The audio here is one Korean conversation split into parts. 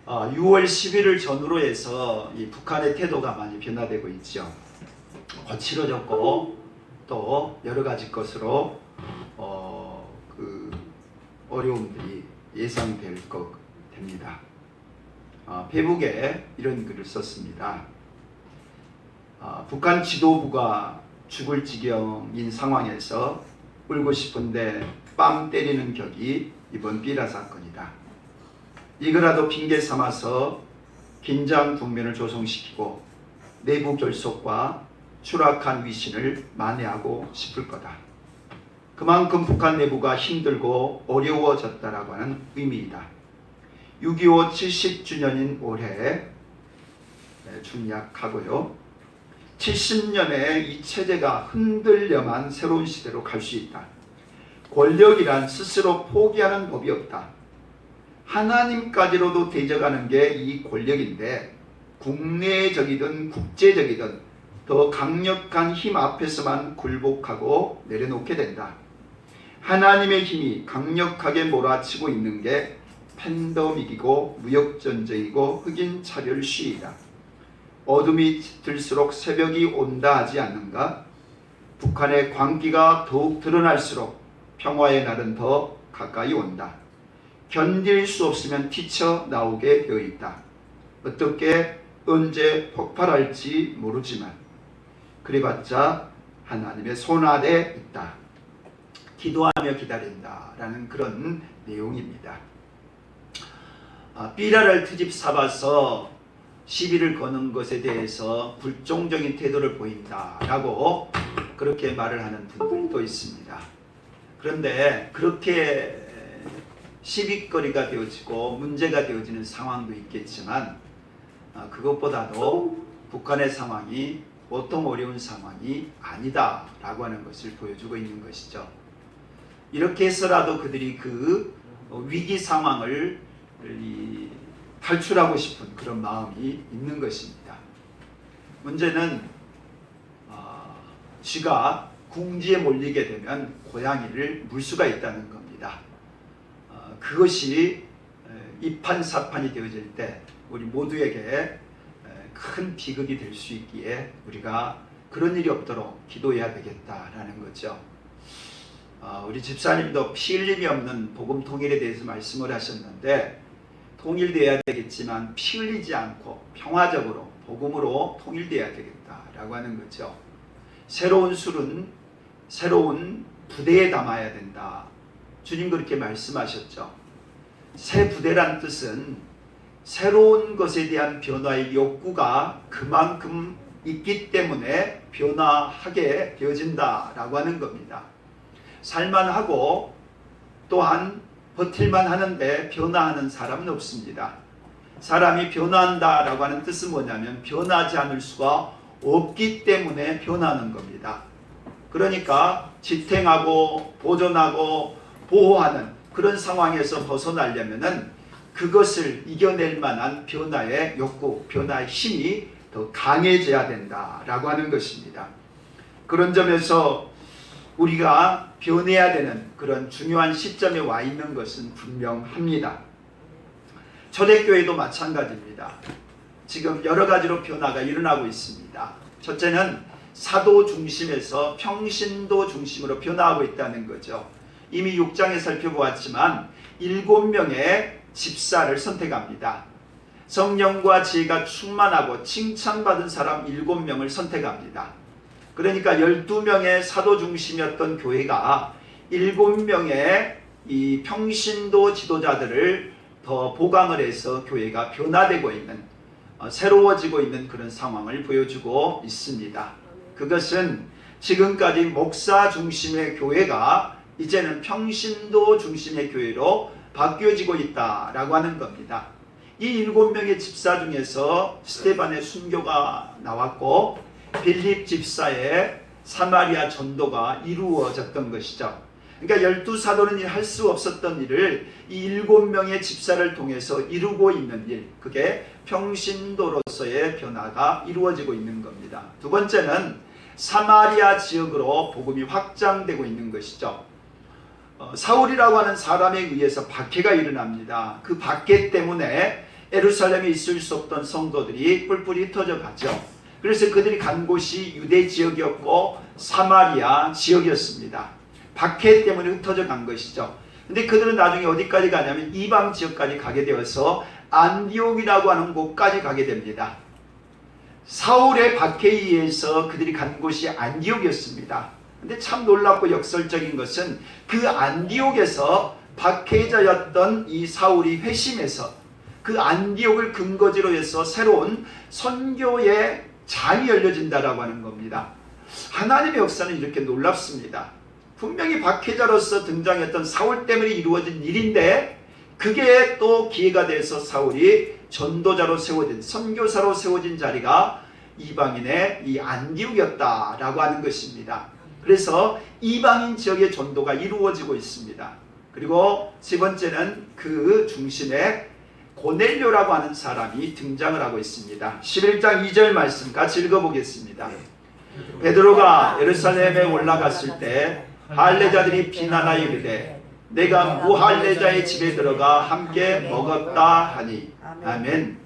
6월 10일을 전후로 해서 이 북한의 태도가 많이 변화되고 있죠. 거칠어졌고 또 여러 가지 것으로 어려움들이 예상될 것 됩니다. 페북에 이런 글을 썼습니다. 북한 지도부가 죽을 지경인 상황에서 울고 싶은데 뺨 때리는 격이 이번 삐라 사건이다. 이거라도 핑계 삼아서 긴장 국면을 조성시키고 내부 결속과 추락한 위신을 만회하고 싶을 거다. 그만큼 북한 내부가 힘들고 어려워졌다라고 하는 의미이다. 6.25 70주년인 올해 중약하고요. 70년에 이 체제가 흔들려만 새로운 시대로 갈 수 있다. 권력이란 스스로 포기하는 법이 없다. 하나님까지로도 대적하는 게 이 권력인데 국내적이든 국제적이든 더 강력한 힘 앞에서만 굴복하고 내려놓게 된다. 하나님의 힘이 강력하게 몰아치고 있는 게 팬데믹이고 무역전쟁이고 흑인 차별 시위다. 어둠이 짙을수록 새벽이 온다 하지 않는가? 북한의 광기가 더욱 드러날수록 평화의 날은 더 가까이 온다. 견딜 수 없으면 튀쳐나오게 되어 있다. 어떻게 언제 폭발할지 모르지만 그래봤자 하나님의 손 아래 있다. 기도하며 기다린다라는 그런 내용입니다. 삐라를 트집 삼아서 시비를 거는 것에 대해서 불종적인 태도를 보인다라고 그렇게 말을 하는 분들도 있습니다. 그런데 그렇게 시비거리가 되어지고 문제가 되어지는 상황도 있겠지만 그것보다도 북한의 상황이 보통 어려운 상황이 아니다라고 하는 것을 보여주고 있는 것이죠. 이렇게 해서라도 그들이 그 위기 상황을 탈출하고 싶은 그런 마음이 있는 것입니다. 문제는 쥐가 궁지에 몰리게 되면 고양이를 물 수가 있다는 겁니다. 그것이 이판사판이 되어질 때 우리 모두에게 큰 비극이 될 수 있기에 우리가 그런 일이 없도록 기도해야 되겠다라는 거죠. 우리 집사님도 피 흘림이 없는 복음 통일에 대해서 말씀을 하셨는데 통일돼야 되겠지만 피 흘리지 않고 평화적으로 복음으로 통일돼야 되겠다라고 하는 거죠. 새로운 술은 새로운 부대에 담아야 된다. 주님 그렇게 말씀하셨죠. 새 부대란 뜻은 새로운 것에 대한 변화의 욕구가 그만큼 있기 때문에 변화하게 되어진다라고 하는 겁니다. 살만하고 또한 버틸만 하는데 변화하는 사람은 없습니다. 사람이 변화한다라고 하는 뜻은 뭐냐면 변하지 않을 수가 없기 때문에 변하는 겁니다. 그러니까 지탱하고 보존하고 보호하는 그런 상황에서 벗어나려면은 그것을 이겨낼 만한 변화의 욕구, 변화의 힘이 더 강해져야 된다라고 하는 것입니다. 그런 점에서 우리가 변해야 되는 그런 중요한 시점에 와 있는 것은 분명합니다. 초대교회도 마찬가지입니다. 지금 여러 가지로 변화가 일어나고 있습니다. 첫째는 사도 중심에서 평신도 중심으로 변화하고 있다는 거죠. 이미 6장에 살펴보았지만 7명의 집사를 선택합니다. 성령과 지혜가 충만하고 칭찬받은 사람 7명을 선택합니다. 그러니까 12명의 사도 중심이었던 교회가 7명의 이 평신도 지도자들을 더 보강을 해서 교회가 변화되고 있는 새로워지고 있는 그런 상황을 보여주고 있습니다. 그것은 지금까지 목사 중심의 교회가 이제는 평신도 중심의 교회로 바뀌어지고 있다라고 하는 겁니다. 이 7명의 집사 중에서 스데반의 순교가 나왔고 빌립 집사의 사마리아 전도가 이루어졌던 것이죠. 그러니까 12사도는 할 수 없었던 일을 이 7명의 집사를 통해서 이루고 있는 일, 그게 평신도로서의 변화가 이루어지고 있는 겁니다. 두 번째는 사마리아 지역으로 복음이 확장되고 있는 것이죠. 사울이라고 하는 사람에 의해서 박해가 일어납니다. 그 박해 때문에 예루살렘에 있을 수 없던 성도들이 뿔뿔이 흩어져 가죠. 그래서 그들이 간 곳이 유대 지역이었고 사마리아 지역이었습니다. 박해 때문에 흩어져 간 것이죠. 근데 그들은 나중에 어디까지 가냐면 이방 지역까지 가게 되어서 안디옥이라고 하는 곳까지 가게 됩니다. 사울의 박해에 의해서 그들이 간 곳이 안디옥이었습니다. 근데 참 놀랍고 역설적인 것은 그 안디옥에서 박해자였던 이 사울이 회심해서 그 안디옥을 근거지로 해서 새로운 선교의 장이 열려진다라고 하는 겁니다. 하나님의 역사는 이렇게 놀랍습니다. 분명히 박해자로서 등장했던 사울 때문에 이루어진 일인데 그게 또 기회가 돼서 사울이 전도자로 세워진, 선교사로 세워진 자리가 이방인의 이 안디옥이었다라고 하는 것입니다. 그래서 이방인 지역의 전도가 이루어지고 있습니다. 그리고 세 번째는 그 중심에 고넬료라고 하는 사람이 등장을 하고 있습니다. 11장 2절 말씀 같이 읽어보겠습니다. 베드로가 예루살렘에 올라갔을 때 할례자들이 비난하여 이르되 내가 무할례자의 집에 들어가 함께 먹었다 하니. 아멘.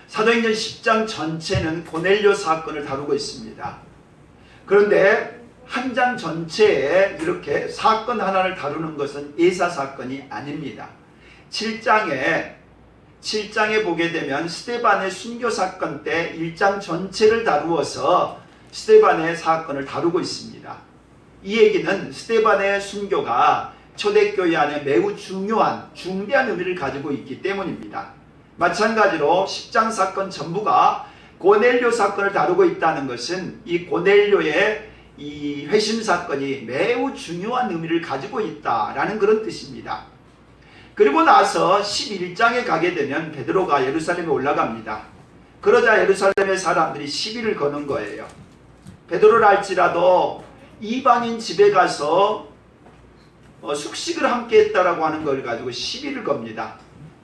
사도행전 10장 전체는 고넬료 사건을 다루고 있습니다. 그런데 한 장 전체에 이렇게 사건 하나를 다루는 것은 예사 사건이 아닙니다. 7장에 보게 되면 스데반의 순교 사건 때 1장 전체를 다루어서 스데반의 사건을 다루고 있습니다. 이 얘기는 스데반의 순교가 초대교회 안에 매우 중요한 중대한 의미를 가지고 있기 때문입니다. 마찬가지로 10장 사건 전부가 고넬료 사건을 다루고 있다는 것은 이 고넬료의 이 회심 사건이 매우 중요한 의미를 가지고 있다라는 그런 뜻입니다. 그리고 나서 11장에 가게 되면 베드로가 예루살렘에 올라갑니다. 그러자 예루살렘의 사람들이 시비를 거는 거예요. 베드로라 할지라도 이방인 집에 가서 숙식을 함께 했다라고 하는 걸 가지고 시비를 겁니다.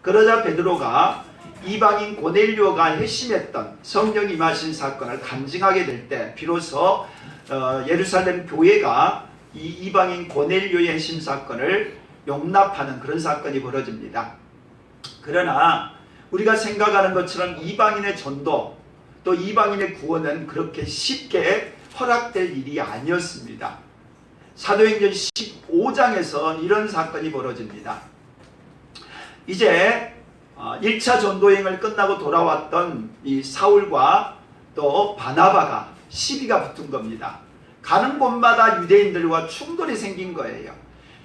그러자 베드로가 이방인 고넬료가 회심했던 성령 임하신 사건을 간증하게 될 때 비로소 예루살렘 교회가 이 이방인 고넬료의 회심 사건을 용납하는 그런 사건이 벌어집니다. 그러나 우리가 생각하는 것처럼 이방인의 전도 또 이방인의 구원은 그렇게 쉽게 허락될 일이 아니었습니다. 사도행전 15장에서 이런 사건이 벌어집니다. 이제 1차 전도행을 끝나고 돌아왔던 이 사울과 또 바나바가 시비가 붙은 겁니다. 가는 곳마다 유대인들과 충돌이 생긴 거예요.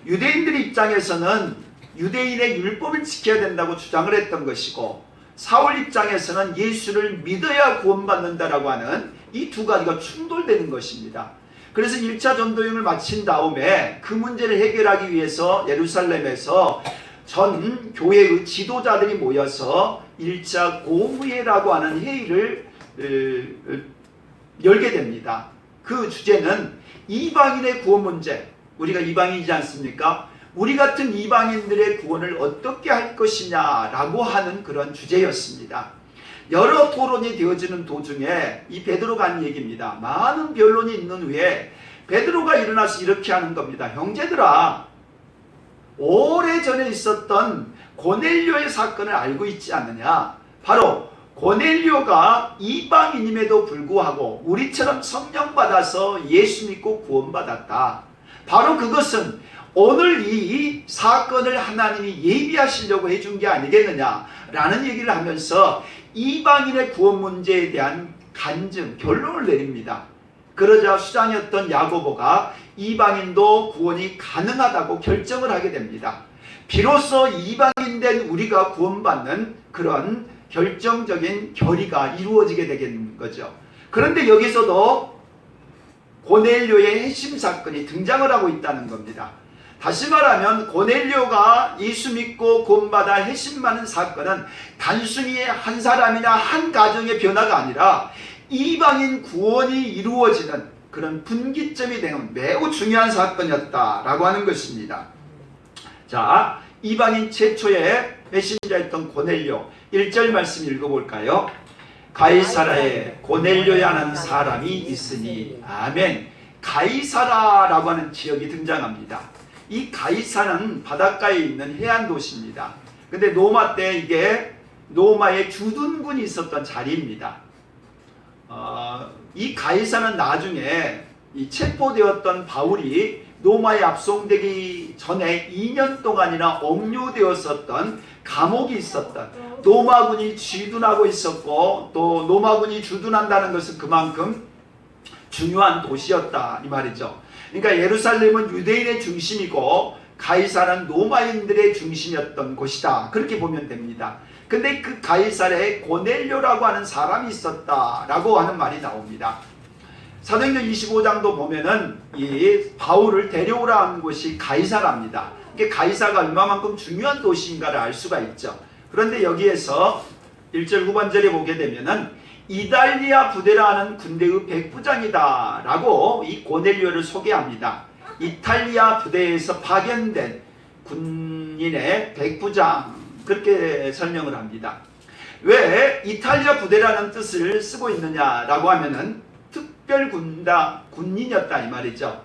유대인들 입장에서는 유대인의 율법을 지켜야 된다고 주장을 했던 것이고 사울 입장에서는 예수를 믿어야 구원받는다라고 하는 이 두 가지가 충돌되는 것입니다. 그래서 1차 전도행을 마친 다음에 그 문제를 해결하기 위해서 예루살렘에서 전 교회의 지도자들이 모여서 1차 고무회라고 하는 회의를 열게 됩니다. 그 주제는 이방인의 구원 문제, 우리가 이방인이지 않습니까? 우리 같은 이방인들의 구원을 어떻게 할 것이냐라고 하는 그런 주제였습니다. 여러 토론이 되어지는 도중에 이 베드로가 한 얘기입니다. 많은 변론이 있는 후에 베드로가 일어나서 이렇게 하는 겁니다. 형제들아, 오래전에 있었던 고넬료의 사건을 알고 있지 않느냐? 바로 고넬료가 이방인임에도 불구하고 우리처럼 성령 받아서 예수 믿고 구원받았다. 바로 그것은 오늘 이 사건을 하나님이 예비하시려고 해준 게 아니겠느냐라는 얘기를 하면서 이방인의 구원 문제에 대한 간증, 결론을 내립니다. 그러자 수장이었던 야고보가 이방인도 구원이 가능하다고 결정을 하게 됩니다. 비로소 이방인된 우리가 구원받는 그런 결정적인 결의가 이루어지게 되는 거죠. 그런데 여기서도 고넬료의 회심 사건이 등장을 하고 있다는 겁니다. 다시 말하면 고넬료가 예수 믿고 구원받아 회심하는 사건은 단순히 한 사람이나 한 가정의 변화가 아니라 이방인 구원이 이루어지는 그런 분기점이 되는 매우 중요한 사건이었다라고 하는 것입니다. 자, 이방인 최초의 메신저였던 고넬료 1절 말씀 읽어볼까요? 가이사라에 고넬료라는 사람이 있으니. 아멘. 가이사라라고 하는 지역이 등장합니다. 이 가이사는 바닷가에 있는 해안 도시입니다. 근데 로마 때 이게 로마의 주둔군이 있었던 자리입니다. 이 가이사는 나중에 이 체포되었던 바울이 로마에 압송되기 전에 2년 동안이나 억류되었었던 감옥이 있었던, 로마군이 주둔하고 있었고 또 로마군이 주둔한다는 것은 그만큼 중요한 도시였다 이 말이죠. 그러니까 예루살렘은 유대인의 중심이고 가이사는 로마인들의 중심이었던 곳이다, 그렇게 보면 됩니다. 근데 그 가이사에 고넬료라고 하는 사람이 있었다라고 하는 말이 나옵니다. 사도행전 25장도 보면은 이 바울을 데려오라 한 곳이 가이사랍니다. 이게 가이사가 얼마만큼 중요한 도시인가를 알 수가 있죠. 그런데 여기에서 1절 후반절에 보게 되면은 이달리아 부대라는 군대의 백부장이다 라고 이 고넬료를 소개합니다. 이탈리아 부대에서 파견된 군인의 백부장, 그렇게 설명을 합니다. 왜 이탈리아 부대라는 뜻을 쓰고 있느냐라고 하면은 특별군인이었다 이 말이죠.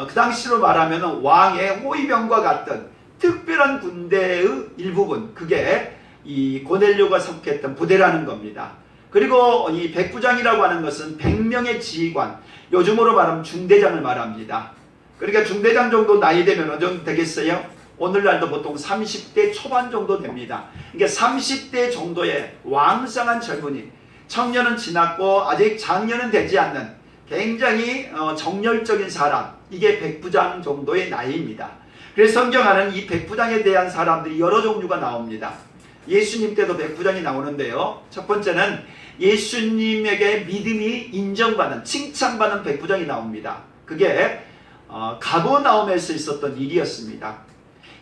그 당시로 말하면 왕의 호위병과 같은 특별한 군대의 일부분, 그게 이 고넬료가 속했던 부대라는 겁니다. 그리고 이 백부장이라고 하는 것은 100명의 지휘관, 요즘으로 말하면 중대장을 말합니다. 그러니까 중대장 정도 나이 되면 어느 정도 되겠어요? 오늘날도 보통 30대 초반 정도 됩니다. 그러니까 30대 정도의 왕성한 젊은이, 청년은 지났고 아직 장년은 되지 않는 굉장히 정열적인 사람, 이게 백부장 정도의 나이입니다. 그래서 성경에는 이 백부장에 대한 사람들이 여러 종류가 나옵니다. 예수님 때도 백부장이 나오는데요. 첫 번째는 예수님에게 믿음이 인정받는, 칭찬받는 백부장이 나옵니다. 그게 가버나움에서 있었던 일이었습니다.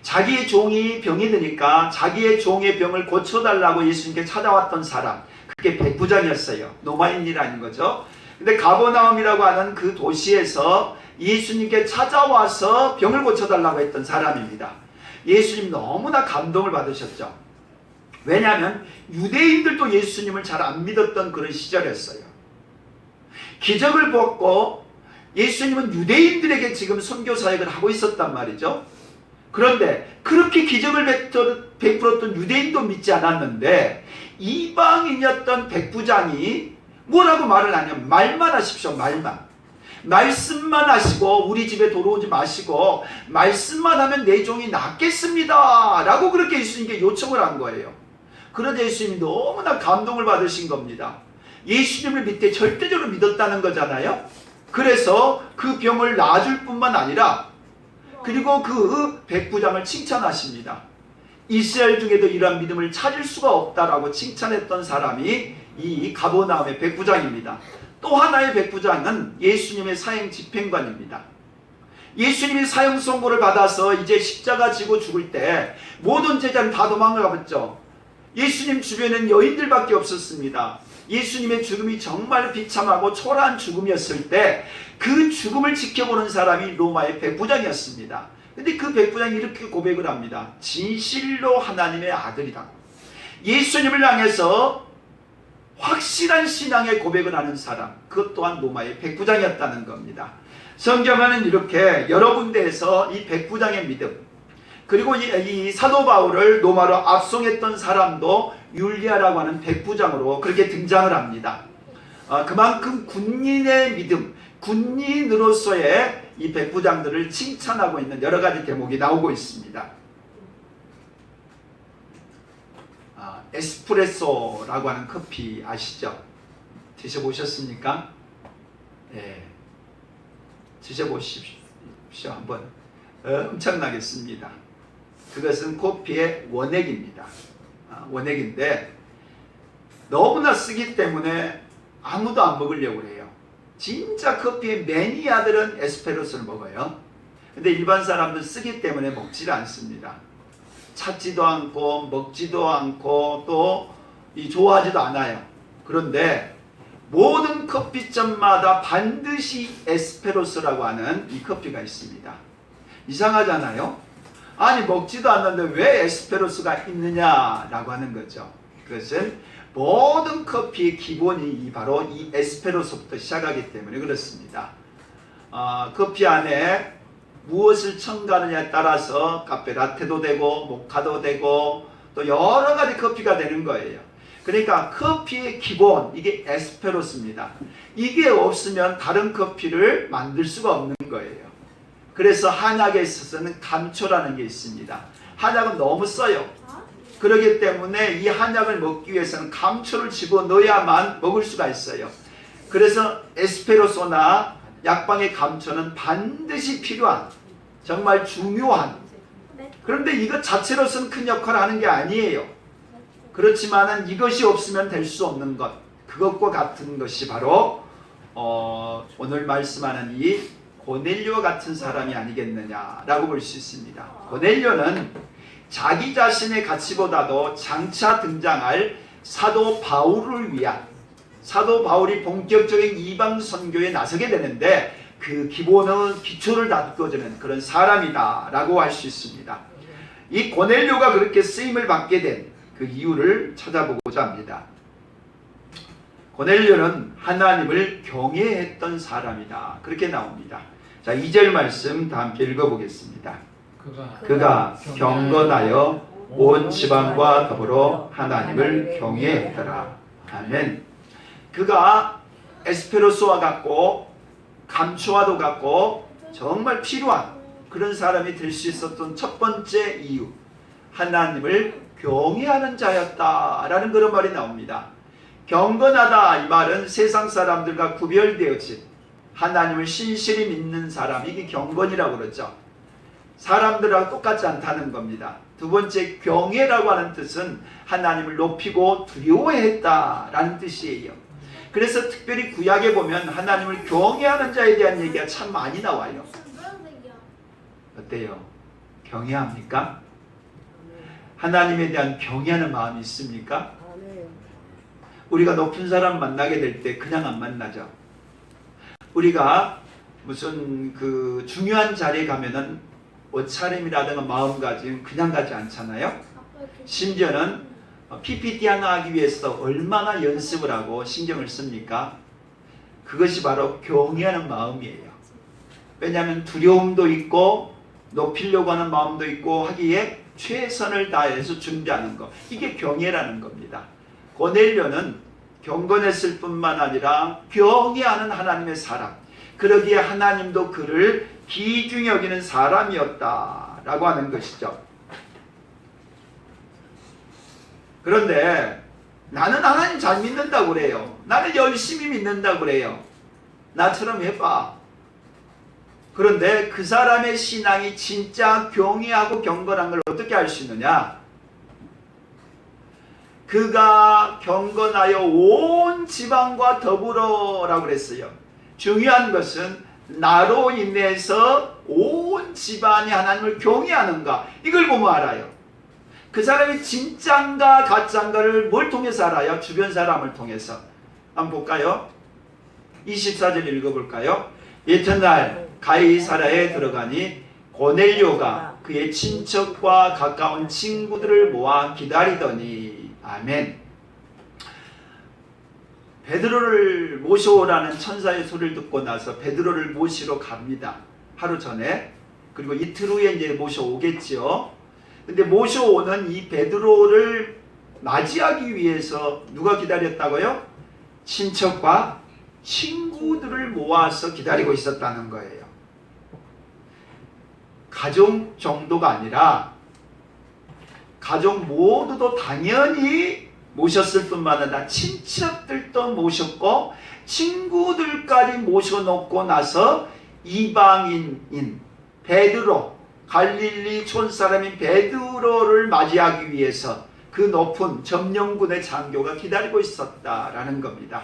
자기의 종이 병이 드니까 자기의 종의 병을 고쳐달라고 예수님께 찾아왔던 사람, 그게 백부장이었어요. 로마인이라는 거죠. 근데 가버나움이라고 하는 그 도시에서 예수님께 찾아와서 병을 고쳐달라고 했던 사람입니다. 예수님 너무나 감동을 받으셨죠. 왜냐하면 유대인들도 예수님을 잘 안 믿었던 그런 시절이었어요. 기적을 보았고 예수님은 유대인들에게 지금 선교 사역을 하고 있었단 말이죠. 그런데 그렇게 기적을 베풀었던 유대인도 믿지 않았는데 이방인이었던 백부장이 뭐라고 말을 하냐면, 말만 하십시오. 말씀만 하시고 우리 집에 들어오지 마시고 말씀만 하면 내 종이 낫겠습니다 라고 그렇게 예수님께 요청을 한 거예요. 그러자 예수님이 너무나 감동을 받으신 겁니다. 예수님을 밑에 절대적으로 믿었다는 거잖아요. 그래서 그 병을 놔줄 뿐만 아니라 그리고 그 백부장을 칭찬하십니다. 이스라엘 중에도 이러한 믿음을 찾을 수가 없다라고 칭찬했던 사람이 이 가버나움의 백부장입니다. 또 하나의 백부장은 예수님의 사형 집행관입니다. 예수님이 사형 선고를 받아서 이제 십자가 지고 죽을 때 모든 제자는 다 도망가봤죠. 예수님 주변엔 여인들밖에 없었습니다. 예수님의 죽음이 정말 비참하고 초라한 죽음이었을 때 그 죽음을 지켜보는 사람이 로마의 백부장이었습니다. 근데 그 백부장이 이렇게 고백을 합니다. 진실로 하나님의 아들이다. 예수님을 향해서 확실한 신앙의 고백을 하는 사람, 그것 또한 로마의 백부장이었다는 겁니다. 성경에는 이렇게 여러 군데에서 이 백부장의 믿음, 그리고 이 사도 바울을 로마로 압송했던 사람도 율리아라고 하는 백부장으로 그렇게 등장을 합니다. 그만큼 군인의 믿음, 군인으로서의 이 백부장들을 칭찬하고 있는 여러 가지 대목이 나오고 있습니다. 에스프레소라고 하는 커피 아시죠? 드셔보셨습니까? 네. 드셔보십시오. 한번. 엄청나겠습니다. 그것은 커피의 원액입니다. 원액인데 너무나 쓰기 때문에 아무도 안 먹으려고 해요. 진짜 커피의 매니아들은 에스프레소를 먹어요. 근데 일반 사람들 쓰기 때문에 먹지를 않습니다. 찾지도 않고 먹지도 않고 또 좋아하지도 않아요. 그런데 모든 커피점마다 반드시 에스프레소라고 하는 이 커피가 있습니다. 이상하잖아요. 아니 먹지도 않는데 왜 에스프레소가 있느냐라고 하는 거죠. 그것은 모든 커피의 기본이 바로 이 에스프레소부터 시작하기 때문에 그렇습니다. 커피 안에 무엇을 첨가하느냐에 따라서 카페라테도 되고 모카도 되고 또 여러 가지 커피가 되는 거예요. 그러니까 커피의 기본, 이게 에스프레소입니다. 이게 없으면 다른 커피를 만들 수가 없는 거예요. 그래서 한약에 있어서는 감초라는 게 있습니다. 한약은 너무 써요. 그렇기 때문에 이 한약을 먹기 위해서는 감초를 집어넣어야만 먹을 수가 있어요. 그래서 에스프레소나 약방의 감초는 반드시 필요한, 정말 중요한, 그런데 이것 자체로서는 큰 역할을 하는 게 아니에요. 그렇지만은 이것이 없으면 될 수 없는 것, 그것과 같은 것이 바로 오늘 말씀하는 이 고넬료와 같은 사람이 아니겠느냐라고 볼 수 있습니다. 고넬료는 자기 자신의 가치보다도 장차 등장할 사도 바울을 위한, 사도 바울이 본격적인 이방 선교에 나서게 되는데 그 기초를 닦아주는 그런 사람이다 라고 할 수 있습니다. 이 고넬료가 그렇게 쓰임을 받게 된 그 이유를 찾아보고자 합니다. 고넬료는 하나님을 경외했던 사람이다, 그렇게 나옵니다. 자, 2절 말씀 다 함께 읽어보겠습니다. 그가 경건하여 온 지방과 더불어 하나님을 경외했더라. 아멘. 그가 에스프레소와 같고 감초와도 같고 정말 필요한 그런 사람이 될 수 있었던 첫 번째 이유, 하나님을 경외하는 자였다라는 그런 말이 나옵니다. 경건하다, 이 말은 세상 사람들과 구별되어진 하나님을 신실히 믿는 사람, 이게 경건이라고 그러죠. 사람들하고 똑같지 않다는 겁니다. 두 번째, 경외라고 하는 뜻은 하나님을 높이고 두려워했다라는 뜻이에요. 그래서 특별히 구약에 보면 하나님을 경외하는 자에 대한 얘기가 참 많이 나와요. 어때요? 경외합니까? 하나님에 대한 경외하는 마음이 있습니까? 우리가 높은 사람 만나게 될 때 그냥 안 만나죠. 우리가 무슨 그 중요한 자리에 가면은 옷차림이라든가 마음가짐 그냥 가지 않잖아요. 심지어는 PPT 하나 하기 위해서 얼마나 연습을 하고 신경을 씁니까? 그것이 바로 경외하는 마음이에요. 왜냐하면 두려움도 있고 높이려고 하는 마음도 있고 하기에 최선을 다해서 준비하는 것, 이게 경외라는 겁니다. 고넬료는 경건했을 뿐만 아니라 경외하는 하나님의 사람, 그러기에 하나님도 그를 귀중히 여기는 사람이었다라고 하는 것이죠. 그런데 나는 하나님 잘 믿는다고 그래요. 나는 열심히 믿는다고 그래요. 나처럼 해봐. 그런데 그 사람의 신앙이 진짜 경외하고 경건한 걸 어떻게 알 수 있느냐? 그가 경건하여 온 지방과 더불어 라고 그랬어요. 중요한 것은 나로 인해서 온 집안이 하나님을 경외하는가, 이걸 보면 알아요. 그 사람이 진짠가 가짠가를 뭘 통해서 알아요? 주변 사람을 통해서. 한번 볼까요? 24절 읽어볼까요? 이튿날 가이사랴에 들어가니 고넬료가 그의 친척과 가까운 친구들을 모아 기다리더니. 아멘. 베드로를 모셔오라는 천사의 소리를 듣고 나서 베드로를 모시러 갑니다. 하루 전에. 그리고 이틀 후에 이제 모셔오겠지요. 근데 모셔오는 이 베드로를 맞이하기 위해서 누가 기다렸다고요? 친척과 친구들을 모아서 기다리고 있었다는 거예요. 가족 정도가 아니라 가족 모두도 당연히 모셨을 뿐만 아니라 친척들도 모셨고 친구들까지 모셔놓고 나서 이방인인 베드로, 갈릴리 촌사람인 베드로를 맞이하기 위해서 그 높은 점령군의 장교가 기다리고 있었다라는 겁니다.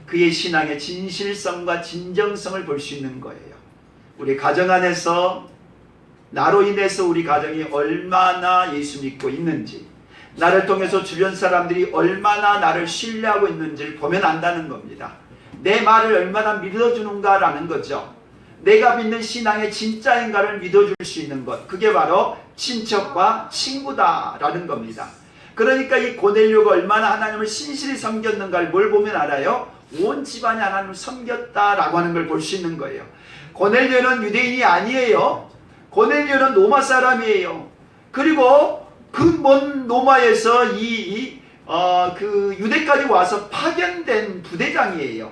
그의 신앙의 진실성과 진정성을 볼 수 있는 거예요. 우리 가정 안에서 나로 인해서 우리 가정이 얼마나 예수 믿고 있는지, 나를 통해서 주변 사람들이 얼마나 나를 신뢰하고 있는지를 보면 안다는 겁니다. 내 말을 얼마나 믿어주는가라는 거죠. 내가 믿는 신앙의 진짜인가를 믿어줄 수 있는 것, 그게 바로 친척과 친구다라는 겁니다. 그러니까 이 고넬료가 얼마나 하나님을 신실히 섬겼는가를 뭘 보면 알아요? 온 집안이 하나님을 섬겼다라고 하는 걸 볼 수 있는 거예요. 고넬료는 유대인이 아니에요. 고넬료는 로마 사람이에요. 그리고 그 먼 노마에서 그 유대까지 와서 파견된 부대장이에요.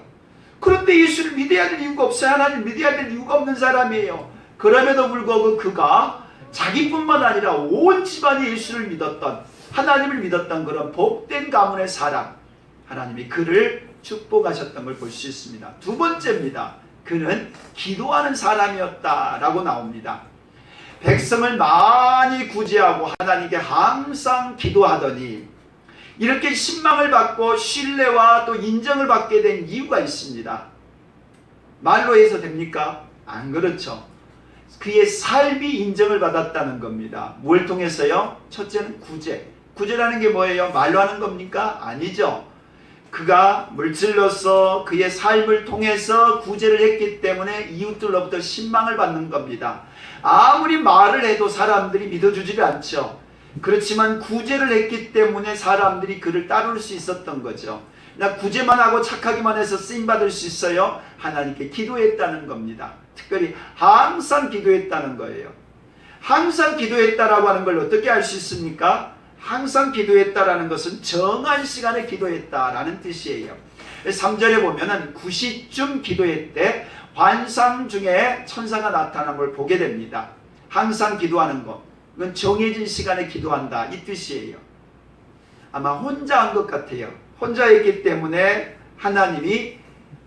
그런데 예수를 믿어야 될 이유가 없어요. 하나님을 믿어야 될 이유가 없는 사람이에요. 그럼에도 불구하고 그가 자기뿐만 아니라 온 집안이 예수를 믿었던, 하나님을 믿었던 그런 복된 가문의 사람, 하나님이 그를 축복하셨던 걸 볼 수 있습니다. 두 번째입니다. 그는 기도하는 사람이었다라고 나옵니다. 백성을 많이 구제하고 하나님께 항상 기도하더니 이렇게 신망을 받고 신뢰와 또 인정을 받게 된 이유가 있습니다. 말로 해서 됩니까? 안 그렇죠. 그의 삶이 인정을 받았다는 겁니다. 뭘 통해서요? 첫째는 구제. 구제라는 게 뭐예요? 말로 하는 겁니까? 아니죠. 그가 물질로서 그의 삶을 통해서 구제를 했기 때문에 이웃들로부터 신망을 받는 겁니다. 아무리 말을 해도 사람들이 믿어주질 않죠. 그렇지만 구제를 했기 때문에 사람들이 그를 따를 수 있었던 거죠. 나 구제만 하고 착하기만 해서 쓰임받을 수 있어요? 하나님께 기도했다는 겁니다. 특별히 항상 기도했다는 거예요. 항상 기도했다라고 하는 걸 어떻게 알 수 있습니까? 항상 기도했다라는 것은 정한 시간에 기도했다라는 뜻이에요. 3절에 보면은 9시쯤 기도했대 환상 중에 천사가 나타난 걸 보게 됩니다. 항상 기도하는 것, 이건 정해진 시간에 기도한다 이 뜻이에요. 아마 혼자 한 것 같아요. 혼자 했기 때문에 하나님이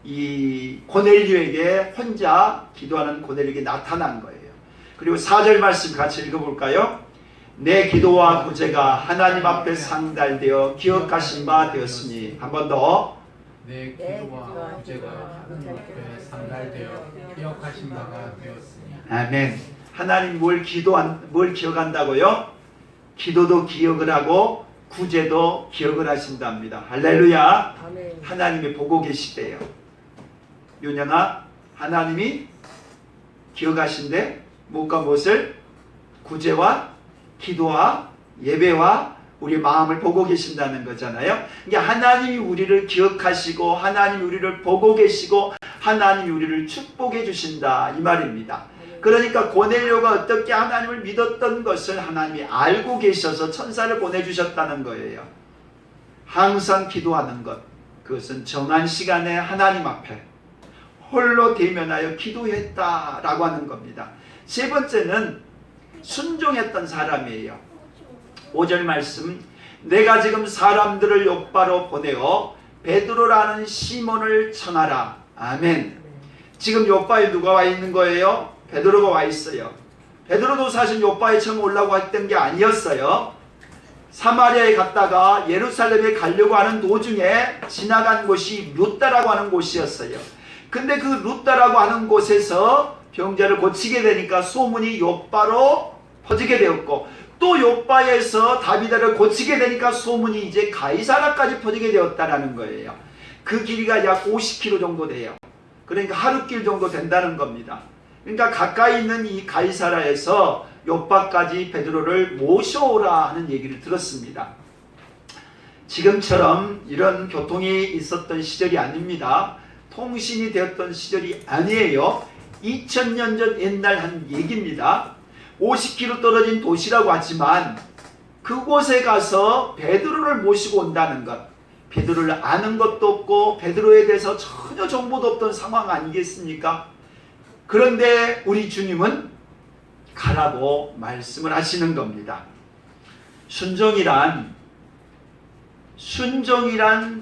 이 고넬료에게 혼자 기도하는 고넬료에게 나타난 거예요. 그리고 4절 말씀 같이 읽어볼까요? 내 기도와 구제가 하나님 앞에 상달되어 기억하신 바 되었으니. 한 번 더. 내 기도와 구제가 하나님 앞에 상달되어 기억하신 바가 되었으니. 아멘. 하나님 뭘 기억한다고요? 기도도 기억을 하고 구제도 기억을 하신답니다. 할렐루야. 아멘. 하나님이 보고 계시대요. 윤영아, 하나님이 기억하신대 무엇과 무엇을? 구제와 기도와 예배와 우리 마음을 보고 계신다는 거잖아요. 그러니까 하나님이 우리를 기억하시고 하나님이 우리를 보고 계시고 하나님이 우리를 축복해 주신다 이 말입니다. 그러니까 고넬료가 어떻게 하나님을 믿었던 것을 하나님이 알고 계셔서 천사를 보내주셨다는 거예요. 항상 기도하는 것, 그것은 정한 시간에 하나님 앞에 홀로 대면하여 기도했다라고 하는 겁니다. 세 번째는 순종했던 사람이에요. 5절 말씀, 내가 지금 사람들을 요바로 보내어 베드로라는 시몬을 청하라. 아멘. 지금 요바에 누가 와 있는 거예요? 베드로가 와 있어요. 베드로도 사실 요바에 처음 올라고 했던 게 아니었어요. 사마리아에 갔다가 예루살렘에 가려고 하는 도중에 지나간 곳이 루다라고 하는 곳이었어요. 근데 그 루다라고 하는 곳에서 병자를 고치게 되니까 소문이 요바로 퍼지게 되었고, 또 요바에서 다비다를 고치게 되니까 소문이 이제 가이사라까지 퍼지게 되었다라는 거예요. 그 길이가 약 50km 정도 돼요. 그러니까 하루길 정도 된다는 겁니다. 그러니까 가까이 있는 이 가이사라에서 요바까지 베드로를 모셔오라 하는 얘기를 들었습니다. 지금처럼 이런 교통이 있었던 시절이 아닙니다. 통신이 되었던 시절이 아니에요. 2000년 전 옛날 한 얘기입니다. 50km 떨어진 도시라고 하지만 그곳에 가서 베드로를 모시고 온다는 것, 베드로를 아는 것도 없고 베드로에 대해서 전혀 정보도 없던 상황 아니겠습니까? 그런데 우리 주님은 가라고 말씀을 하시는 겁니다. 순종이란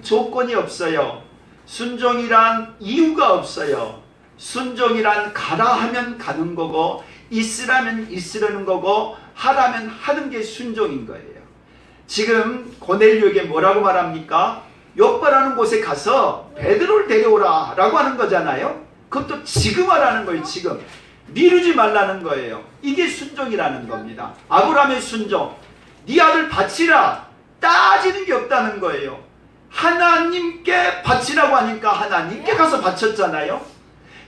조건이 없어요. 순종이란 이유가 없어요. 순종이란 가라 하면 가는 거고, 있으라면 있으려는 거고, 하라면 하는 게 순종인 거예요. 지금 고넬료에게 뭐라고 말합니까? 요바라는 곳에 가서 베드로를 데려오라 라고 하는 거잖아요. 그것도 지금 하라는 거예요. 지금 미루지 말라는 거예요. 이게 순종이라는 겁니다. 아브라함의 순종, 네 아들 바치라, 따지는 게 없다는 거예요. 하나님께 바치라고 하니까 하나님께 가서 바쳤잖아요.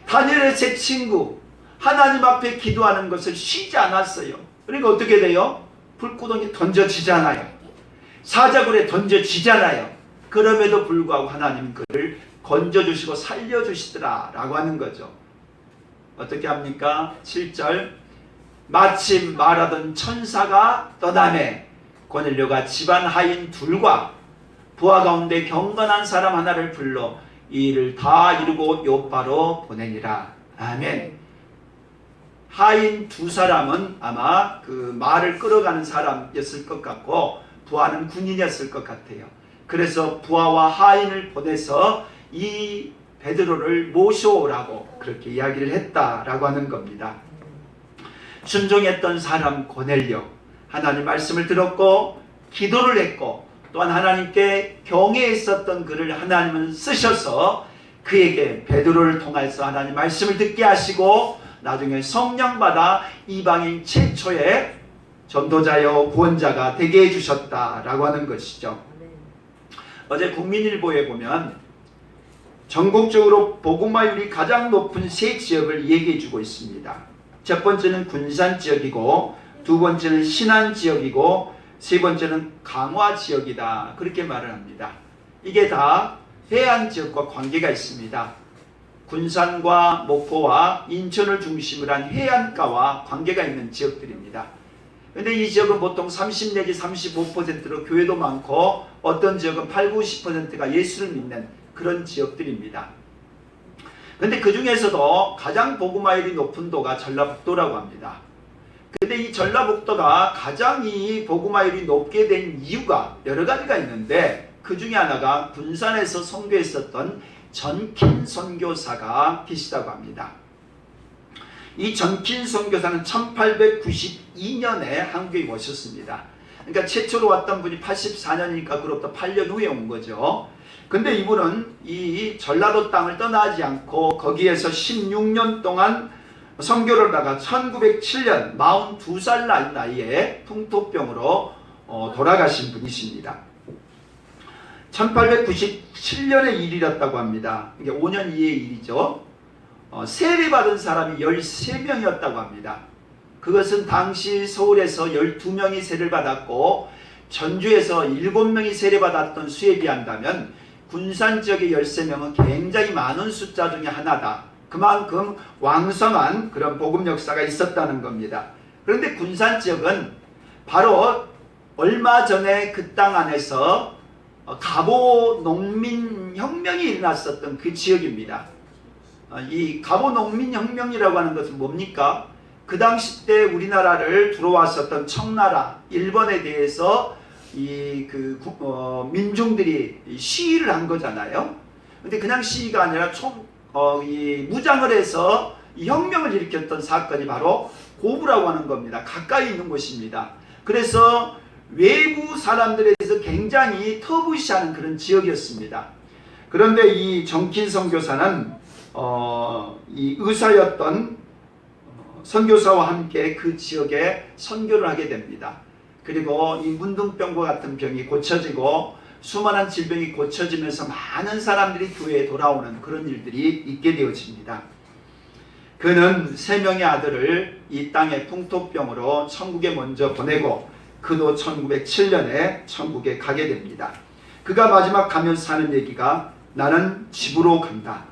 다니엘의 제 친구, 하나님 앞에 기도하는 것을 쉬지 않았어요. 그러니까 어떻게 돼요? 불구덩이 던져지잖아요. 사자굴에 던져지잖아요. 그럼에도 불구하고 하나님은 그를 건져주시고 살려주시더라 라고 하는 거죠. 어떻게 합니까? 7절, 마침 말하던 천사가 떠나매 고넬료가 집안 하인 둘과 부하 가운데 경건한 사람 하나를 불러 이 일을 다 이루고 요바로 보내니라. 아멘. 하인 두 사람은 아마 그 말을 끌어가는 사람이었을 것 같고 부하는 군인이었을 것 같아요. 그래서 부하와 하인을 보내서 이 베드로를 모셔오라고 그렇게 이야기를 했다라고 하는 겁니다. 순종했던 사람 고넬료, 하나님 말씀을 들었고 기도를 했고 또한 하나님께 경외했었던 그를 하나님은 쓰셔서 그에게 베드로를 통해서 하나님 말씀을 듣게 하시고 나중에 성령 받아 이방인 최초의 전도자요 구원자가 되게 해주셨다라고 하는 것이죠. 어제 국민일보에 보면 전국적으로 복음화율이 가장 높은 세 지역을 얘기해 주고 있습니다. 첫 번째는 군산 지역이고 두 번째는 신안 지역이고 세 번째는 강화 지역이다. 그렇게 말을 합니다. 이게 다 해안 지역과 관계가 있습니다. 군산과 목포와 인천을 중심으로 한 해안가와 관계가 있는 지역들입니다. 근데 이 지역은 보통 30 내지 35%로 교회도 많고 어떤 지역은 8, 90%가 예수를 믿는 그런 지역들입니다. 근데 그 중에서도 가장 복음화율이 높은 도가 전라북도라고 합니다. 근데 이 전라북도가 가장 이 복음화율이 높게 된 이유가 여러 가지가 있는데 그 중에 하나가 군산에서 선교했었던 전킨 선교사가 계시다고 합니다. 이 전킨 선교사는 1892년에 한국에 오셨습니다. 그러니까 최초로 왔던 분이 84년이니까 그로부터 8년 후에 온 거죠. 근데 이분은 이 전라도 땅을 떠나지 않고 거기에서 16년 동안 선교를 하다가 1907년 42살 나이에 풍토병으로 돌아가신 분이십니다. 1897년의 일이었다고 합니다. 이게 5년 이의 일이죠. 세례받은 사람이 13명이었다고 합니다. 그것은 당시 서울에서 12명이 세례를 받았고 전주에서 7명이 세례받았던 수에 비한다면 군산 지역의 13명은 굉장히 많은 숫자 중에 하나다. 그만큼 왕성한 그런 복음 역사가 있었다는 겁니다. 그런데 군산 지역은 바로 얼마 전에 그 땅 안에서 갑오 농민혁명이 일어났었던 그 지역입니다. 이 갑오 농민혁명이라고 하는 것은 뭡니까? 그 당시 때 우리나라를 들어왔었던 청나라, 일본에 대해서 민중들이 시위를 한 거잖아요. 근데 그냥 시위가 아니라 무장을 해서 이 혁명을 일으켰던 사건이 바로 고부라고 하는 겁니다. 가까이 있는 곳입니다. 그래서 외부 사람들에 대해서 굉장히 터부시하는 그런 지역이었습니다. 그런데 이 전킨 선교사는 이 의사였던 선교사와 함께 그 지역에 선교를 하게 됩니다. 그리고 이 문둥병과 같은 병이 고쳐지고 수많은 질병이 고쳐지면서 많은 사람들이 교회에 돌아오는 그런 일들이 있게 되어집니다. 그는 3명의 아들을 이 땅의 풍토병으로 천국에 먼저 보내고 그도 1907년에 천국에 가게 됩니다. 그가 마지막 가면서 하는 얘기가 나는 집으로 간다.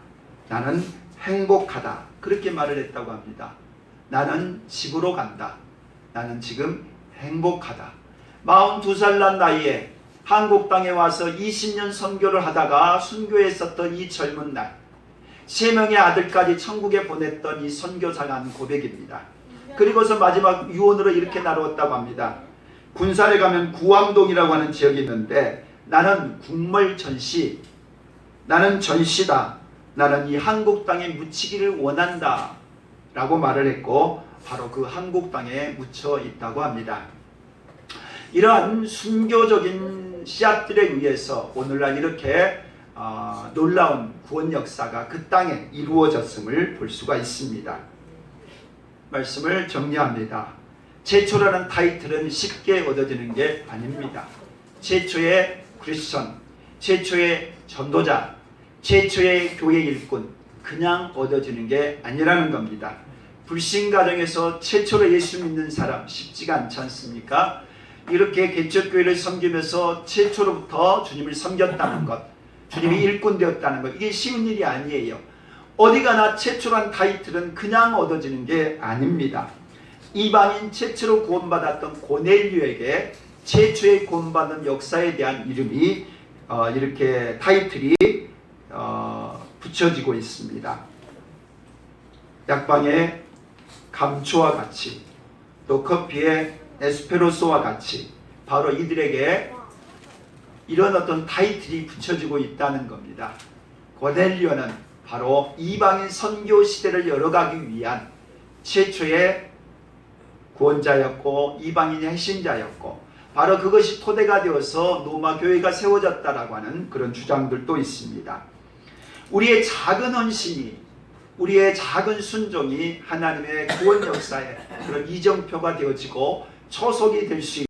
나는 행복하다. 그렇게 말을 했다고 합니다. 나는 집으로 간다. 나는 지금 행복하다. 42살 난 나이에 한국 땅에 와서 20년 선교를 하다가 순교했었던 이 젊은 날 3명의 아들까지 천국에 보냈던 이 선교사가 한 고백입니다. 그리고서 마지막 유언으로 이렇게 나누었다고 합니다. 군산에 가면 구암동이라고 하는 지역이 있는데 나는 국멀전시, 나는 전시다. 나는 이 한국 땅에 묻히기를 원한다. 라고 말을 했고 바로 그 한국 땅에 묻혀 있다고 합니다. 이러한 순교적인 씨앗들에 의해서 오늘날 이렇게 놀라운 구원 역사가 그 땅에 이루어졌음을 볼 수가 있습니다. 말씀을 정리합니다. 최초라는 타이틀은 쉽게 얻어지는 게 아닙니다. 최초의 크리스천, 최초의 전도자, 최초의 교회 일꾼 그냥 얻어지는 게 아니라는 겁니다. 불신 가정에서 최초로 예수 믿는 사람 쉽지가 않지 않습니까? 이렇게 개척교회를 섬기면서 최초로부터 주님을 섬겼다는 것, 주님이 일꾼 되었다는 것, 이게 쉬운 일이 아니에요. 어디 가나 최초란 타이틀은 그냥 얻어지는 게 아닙니다. 이방인 최초로 구원받았던 고넬료에게 최초의 구원받은 역사에 대한 이름이 이렇게 타이틀이 붙여지고 있습니다. 약방의 감초와 같이 또 커피의 에스프레소와 같이 바로 이들에게 이런 어떤 타이틀이 붙여지고 있다는 겁니다. 고넬료는 바로 이방인 선교 시대를 열어가기 위한 최초의 구원자였고 이방인의 핵심자였고 바로 그것이 토대가 되어서 로마 교회가 세워졌다라고 하는 그런 주장들도 있습니다. 우리의 작은 헌신이, 우리의 작은 순종이 하나님의 구원 역사에 그런 이정표가 되어지고 초석이 될 수